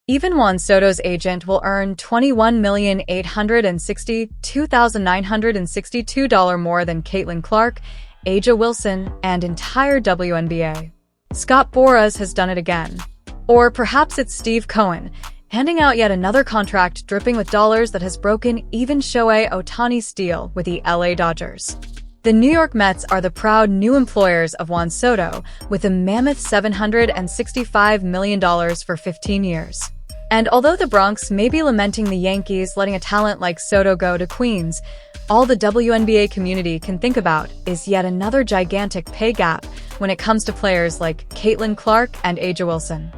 Even Juan Soto's agent will earn $21,862,962 more than Caitlin Clark, A'ja Wilson, and entire WNBA. Scott Boras has done it again. Or perhaps it's Steve Cohen, handing out yet another contract dripping with dollars that has broken even Shohei Ohtani's deal with the LA Dodgers. The New York Mets are the proud new employers of Juan Soto, with a mammoth $765 million for 15 years. And although the Bronx may be lamenting the Yankees letting a talent like Soto go to Queens, all the WNBA community can think about is yet another gigantic pay gap when it comes to players like Caitlin Clark and A'ja Wilson.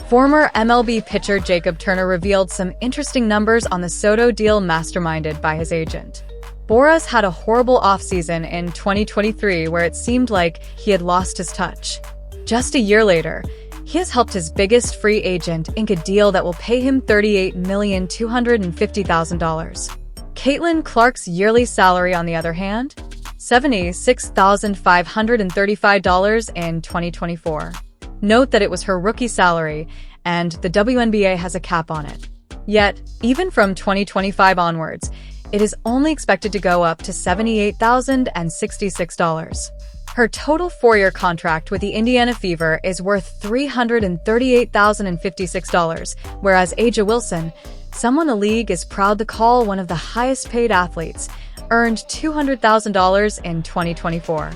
Former MLB pitcher Jacob Turner revealed some interesting numbers on the Soto deal masterminded by his agent. Boras had a horrible offseason in 2023 where it seemed like he had lost his touch. Just a year later, he has helped his biggest free agent ink a deal that will pay him $38,250,000. Caitlin Clark's yearly salary, on the other hand, $76,535 in 2024. Note that it was her rookie salary, and the WNBA has a cap on it. Yet, even from 2025 onwards, it is only expected to go up to $78,066. Her total four-year contract with the Indiana Fever is worth $338,056, whereas A'ja Wilson, someone the league is proud to call one of the highest-paid athletes, earned $200,000 in 2024.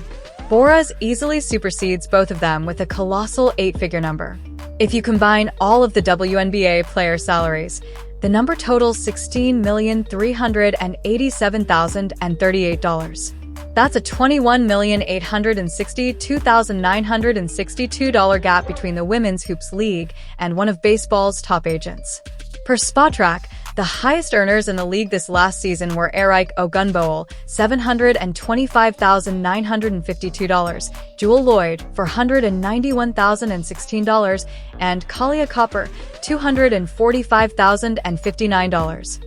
Boras easily supersedes both of them with a colossal eight-figure number. If you combine all of the WNBA player salaries, the number totals $16,387,038. That's a $21,862,962 gap between the Women's Hoops League and one of baseball's top agents. Per Spotrac, the highest earners in the league this last season were Eric Ogunbowl, $725,952, Jewell Loyd, $491,016, and Kahleah Copper, $245,059.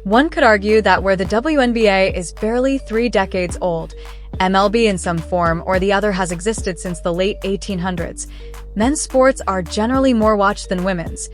One could argue that where the WNBA is barely 3 decades old, MLB in some form or the other has existed since the late 1800s, men's sports are generally more watched than women's.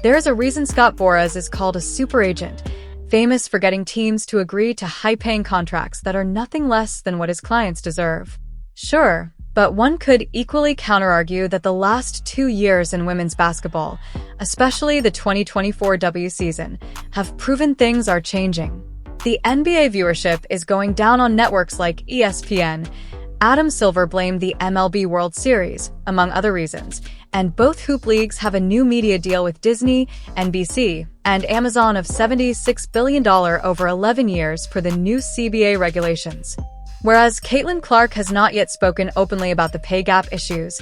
There is a reason Scott Boras is called a super agent, famous for getting teams to agree to high-paying contracts that are nothing less than what his clients deserve. Sure, but one could equally counter-argue that the last 2 years in women's basketball, especially the 2024 W season, have proven things are changing. The NBA viewership is going down on networks like ESPN. Adam Silver blamed the MLB World Series, among other reasons, and both hoop leagues have a new media deal with Disney, NBC, and Amazon of $76 billion over 11 years per the new CBA regulations. Whereas Caitlin Clark has not yet spoken openly about the pay gap issues,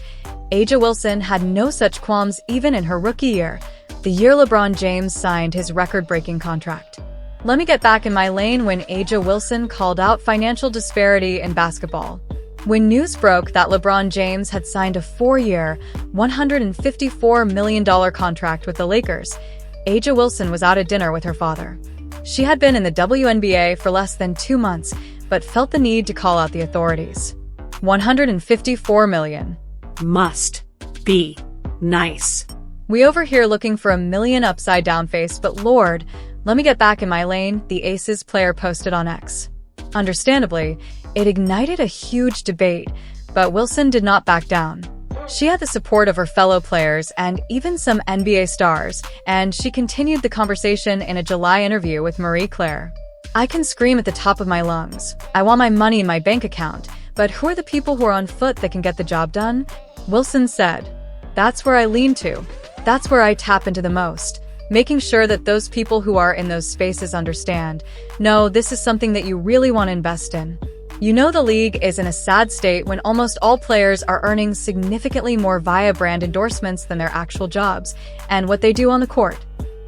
A'ja Wilson had no such qualms even in her rookie year, the year LeBron James signed his record-breaking contract. Let me get back in my lane when A'ja Wilson called out financial disparity in basketball. When news broke that LeBron James had signed a 4-year, $154 million contract with the Lakers, A'ja Wilson was out at dinner with her father. She had been in the WNBA for less than 2 months, but felt the need to call out the authorities. $154 million. Must be nice. We over here looking for $1 million upside-down face, but Lord, let me get back in my lane, the Aces player posted on X. Understandably, it ignited a huge debate, but Wilson did not back down. She had the support of her fellow players and even some NBA stars, and she continued the conversation in a July interview with Marie Claire. I can scream at the top of my lungs. I want my money in my bank account, but who are the people who are on foot that can get the job done? Wilson said. That's where I lean to. That's where I tap into the most. Making sure that those people who are in those spaces understand, no, this is something that you really want to invest in. You know, the league is in a sad state when almost all players are earning significantly more via brand endorsements than their actual jobs and what they do on the court.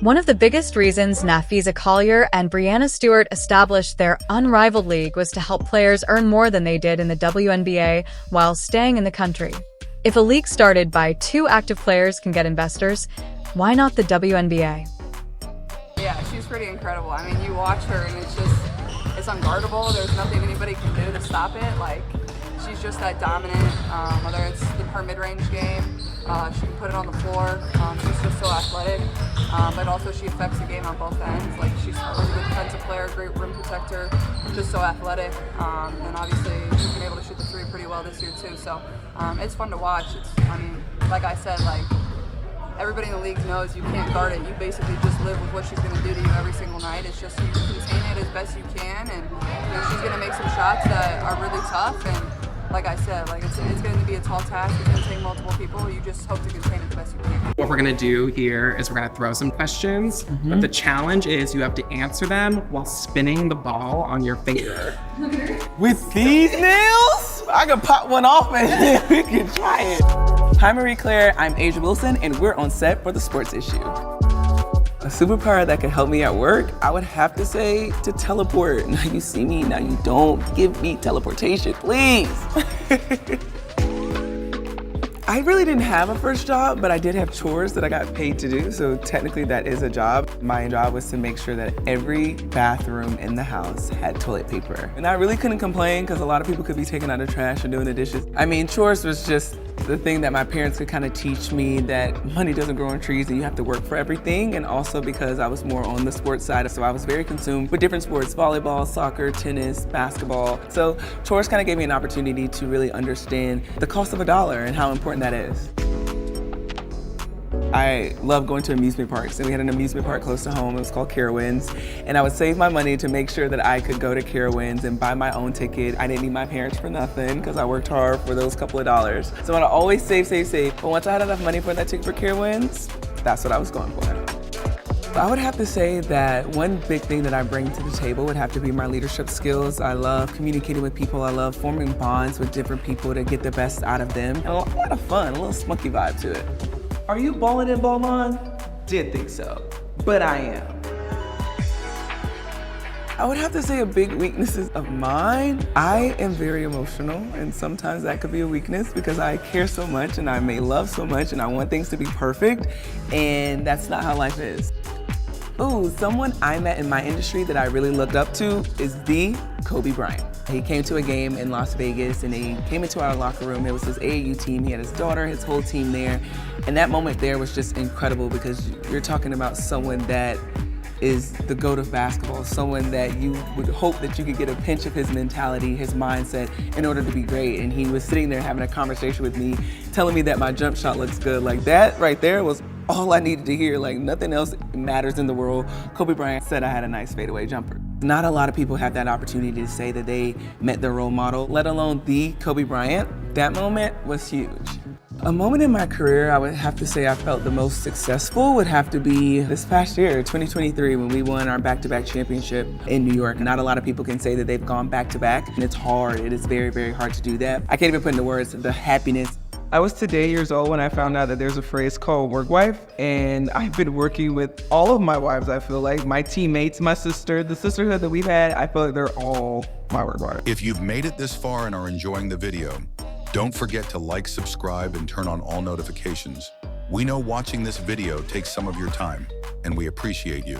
One of the biggest reasons Napheesa Collier and Breanna Stewart established their unrivaled league was to help players earn more than they did in the WNBA while staying in the country. If a league started by 2 active players can get investors, why not the WNBA? Yeah, she's pretty incredible. I mean, you watch her and it's unguardable. There's nothing anybody can do to stop it. Like, she's just that dominant, whether it's her mid-range game, She can put it on the floor. She's just so athletic, but also she affects the game on both ends. Like, she's a really good defensive player, great rim protector, just so athletic. And obviously she's been able to shoot the three pretty well this year too. So it's fun to watch. I mean, like I said, like, everybody in the league knows you can't guard it. You basically just live with what she's going to do to you every single night. It's just you contain it as best you can, and she's going to make some shots that are really tough. And like I said, like it's going to be a tall task. It's going to take multiple people. You just hope to contain it the best you can. What we're gonna do here is we're gonna throw some questions, but the challenge is you have to answer them while spinning the ball on your finger. With these nails? I can pop one off and then we can try it. Hi Marie Claire, I'm Asia Wilson and we're on set for The Sports Issue. A superpower that could help me at work, I would have to say to teleport. Now you see me, now you don't give me teleportation, please. I really didn't have a first job, but I did have chores that I got paid to do, so technically that is a job. My job was to make sure that every bathroom in the house had toilet paper. And I really couldn't complain because a lot of people could be taking out the trash and doing the dishes. I mean, chores was just the thing that my parents could kind of teach me that money doesn't grow on trees and you have to work for everything, and also because I was more on the sports side, so I was very consumed with different sports, volleyball, soccer, tennis, basketball. So chores kind of gave me an opportunity to really understand the cost of $1 and how important that is. I love going to amusement parks, and we had an amusement park close to home. It was called Carowinds, and I would save my money to make sure that I could go to Carowinds and buy my own ticket. I didn't need my parents for nothing because I worked hard for those couple of dollars. So I'd always save. But once I had enough money for that ticket for Carowinds, that's what I was going for. I would have to say that one big thing that I bring to the table would have to be my leadership skills. I love communicating with people. I love forming bonds with different people to get the best out of them. And a lot of fun, a little spunky vibe to it. Are you balling in Beaumont? Didn't think so, but I am. I would have to say a big weakness of mine. I am very emotional, and sometimes that could be a weakness because I care so much and I may love so much and I want things to be perfect, and that's not how life is. Ooh, someone I met in my industry that I really looked up to is the Kobe Bryant. He came to a game in Las Vegas and he came into our locker room. It was his AAU team. He had his daughter, his whole team there. And that moment there was just incredible because you're talking about someone that is the GOAT of basketball, someone that you would hope that you could get a pinch of his mentality, his mindset in order to be great. And he was sitting there having a conversation with me, telling me that my jump shot looks good. Like that right there was all I needed to hear. Like nothing else matters in the world. Kobe Bryant said I had a nice fadeaway jumper. Not a lot of people have that opportunity to say that they met their role model, let alone the Kobe Bryant. That moment was huge. A moment in my career I would have to say I felt the most successful would have to be this past year, 2023, when we won our back-to-back championship in New York. Not a lot of people can say that they've gone back-to-back, and it's hard. It is very, very hard to do that. I can't even put into words the happiness. I was today years old when I found out that there's a phrase called work wife, and I've been working with all of my wives, I feel like. My teammates, my sister, the sisterhood that we've had, I feel like they're all my work wives. If you've made it this far and are enjoying the video, don't forget to like, subscribe, and turn on all notifications. We know watching this video takes some of your time, and we appreciate you.